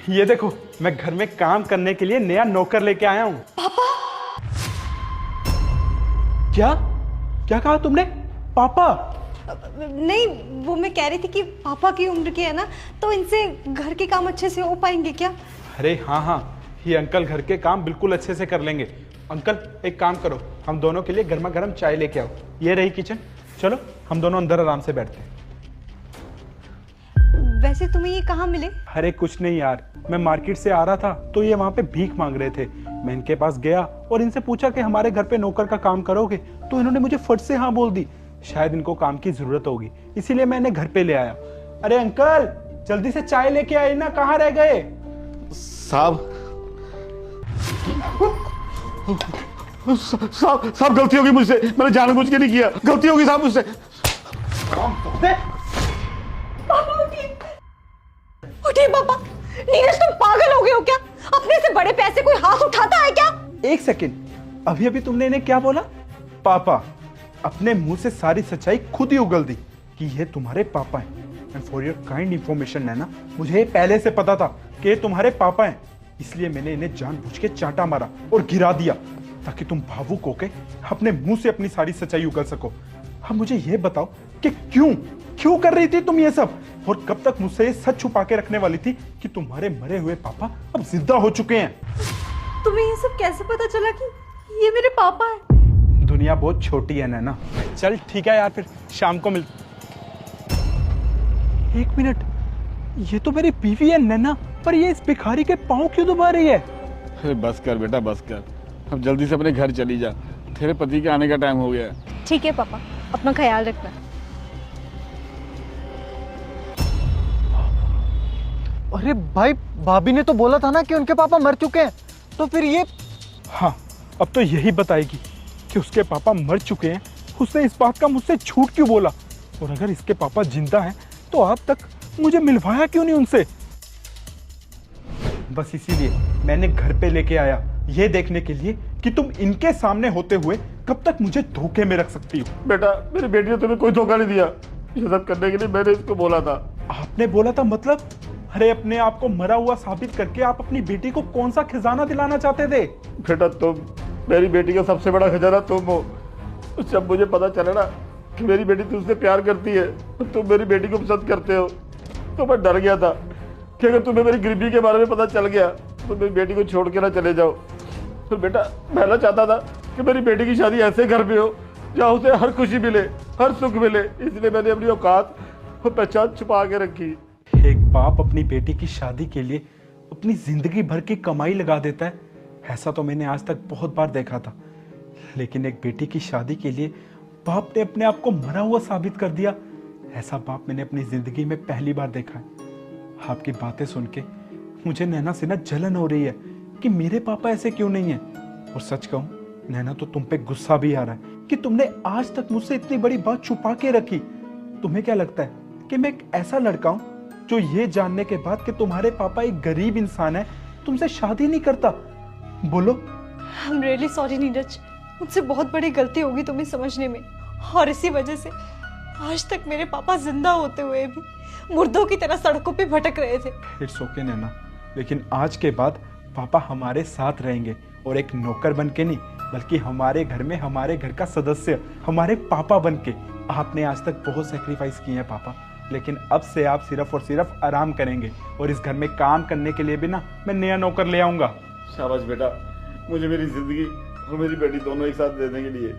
ये देखो, मैं घर में काम करने के लिए नया नौकर लेके आया हूँ। पापा? क्या क्या कहा तुमने? पापा? नहीं, वो मैं कह रही थी कि पापा की उम्र के है ना, तो इनसे घर के काम अच्छे से हो पाएंगे क्या? अरे हाँ हाँ, ये अंकल घर के काम बिल्कुल अच्छे से कर लेंगे। अंकल एक काम करो, हम दोनों के लिए गर्मा गर्म चाय लेके आओ। ये रही किचन, चलो हम दोनों अंदर आराम से बैठते हैं। वैसे तुम्हें ये कहाँ मिले? अरे कुछ नहीं यार, मैं मार्केट से आ रहा था तो ये वहाँ पे भीख मांग रहे थे। मैं इनके पास गया और इनसे पूछा कि हमारे घर पे नौकर का काम करोगे, तो इन्होंने मुझे फट से हाँ बोल दी। शायद इनको काम की जरूरत होगी, इसीलिए मैं इन्हें घर पे ले आया। अरे अंकल जल्दी से चाय लेके आए ना, कहाँ रह गए? साहब साहब गलती होगी मुझसे, मैंने जानबूझ के नहीं किया, गलती होगी साहब मुझसे। पापा उठिए, उठिए पापा। नीरज तुम पागल हो गए हो क्या? अपने से बड़े पैसे कोई हाथ उठाता है क्या? एक सेकेंड, अभी अभी तुमने इन्हें क्या बोला? पापा? अपने मुंह से सारी सच्चाई खुद ही उगल दी कि ये तुम्हारे पापा हैं। And for your kind information है ना, मुझे पहले से पता था कि ये तुम्हारे पापा हैं, इसलिए मैंने इन्हें जानबूझ के चांटा मारा और गिरा दिया ताकि तुम भावुक होके अपने मुंह से अपनी सारी सच्चाई उगल सको। अब मुझे ये बताओ कि क्यों कर रही थी तुम ये सब, और कब तक मुझसे ये सच छुपा के रखने वाली थी कि तुम्हारे मरे हुए पापा अब जिंदा हो चुके हैं? तुम्हें ये सब कैसे पता चला कि ये मेरे पापा हैं? दुनिया बहुत छोटी है नैना। चल ठीक है यार, फिर शाम को मिल। एक मिनट, ये तो मेरी बीवी है नैना, पर ये इस भिखारी के पांव क्यों दबा रही है? अरे बस कर बेटा बस कर, अब जल्दी से अपने घर चली जा, तेरे पति के आने का टाइम हो गया है। ठीक है पापा, अपना ख्याल रखना। अरे भाई, भाभी ने तो बोला था ना कि उनके पापा मर चुके हैं, तो फिर ये? हाँ, अब तो यही बताएगी कि उसके पापा मर चुके हैं। उसने इस बात का मुझसे झूठ क्यों बोला, और अगर इसके पापा जिंदा हैं तो अब तक मुझे मिलवाया क्यों नहीं उनसे? बस इसीलिए मैंने घर पे लेके आया, ये देखने के लिए कि तुम इनके सामने होते हुए कब तक मुझे धोखे में रख सकती हो। बेटा मेरी बेटी ने तुम्हें कोई धोखा नहीं दिया, ये सब करने के लिए मैंने इसको बोला था। आपने बोला था मतलब? अरे अपने आप को मरा हुआ साबित करके आप अपनी बेटी को कौन सा खजाना दिलाना चाहते थे? बेटा तुम मेरी बेटी का सबसे बड़ा खजाना तुम हो। जब मुझे पता चला ना कि मेरी बेटी तुमसे प्यार करती है, तो तुम मेरी बेटी को पसंद करते हो, तो मैं डर गया था कि अगर तुम्हें मेरी गरीबी के बारे में पता चल गया तो मेरी बेटी को छोड़ के ना चले जाओ। तो बेटा मैं ना चाहता था कि मेरी बेटी की शादी ऐसे घर में हो जहाँ उसे हर खुशी मिले, हर सुख मिले, इसलिए मैंने अपनी औकात और पहचान छुपा के रखी। एक बाप अपनी बेटी की शादी के लिए अपनी जिंदगी भर की कमाई लगा देता है, ऐसा तो मैंने आज तक बहुत बार देखा था, लेकिन एक बेटी की शादी के लिए बाप ने अपने आप को मरा हुआ साबित कर दिया, ऐसा बाप मैंने अपनी जिंदगी में पहली बार देखा है। आपकी बातें सुन के मुझे नैना से ना जलन हो रही है कि मेरे पापा ऐसे क्यों नहीं है। और सच कहूं नैना, तो तुम पे गुस्सा भी आ रहा है कि तुमने आज तक मुझसे इतनी बड़ी बात छुपा के रखी। तुम्हें क्या लगता है कि मैं एक ऐसा लड़का हूं जो ये जानने के बाद कि तुम्हारे पापा एक गरीब इंसान है तुमसे शादी नहीं करता? बोलो। I am really sorry Neeraj, मुझसे बहुत बड़ी गलती होगी तुम्हें समझने में, और इसी वजह से आज तक मेरे पापा जिंदा होते हुए भी मुर्दों की तरह सड़कों पे भटक रहे थे। इट्स ओके नैना, लेकिन आज के बाद पापा हमारे साथ रहेंगे, और एक नौकर बन के नहीं बल्कि हमारे घर में हमारे घर का सदस्य, हमारे पापा बन के। आपने आज तक बहुत सेक्रीफाइस किए हैं पापा, लेकिन अब से आप सिर्फ और सिर्फ आराम करेंगे, और इस घर में काम करने के लिए भी ना मैं नया नौकर ले आऊंगा। शाबाश बेटा, मुझे मेरी जिंदगी और मेरी बेटी दोनों एक साथ देने के लिए।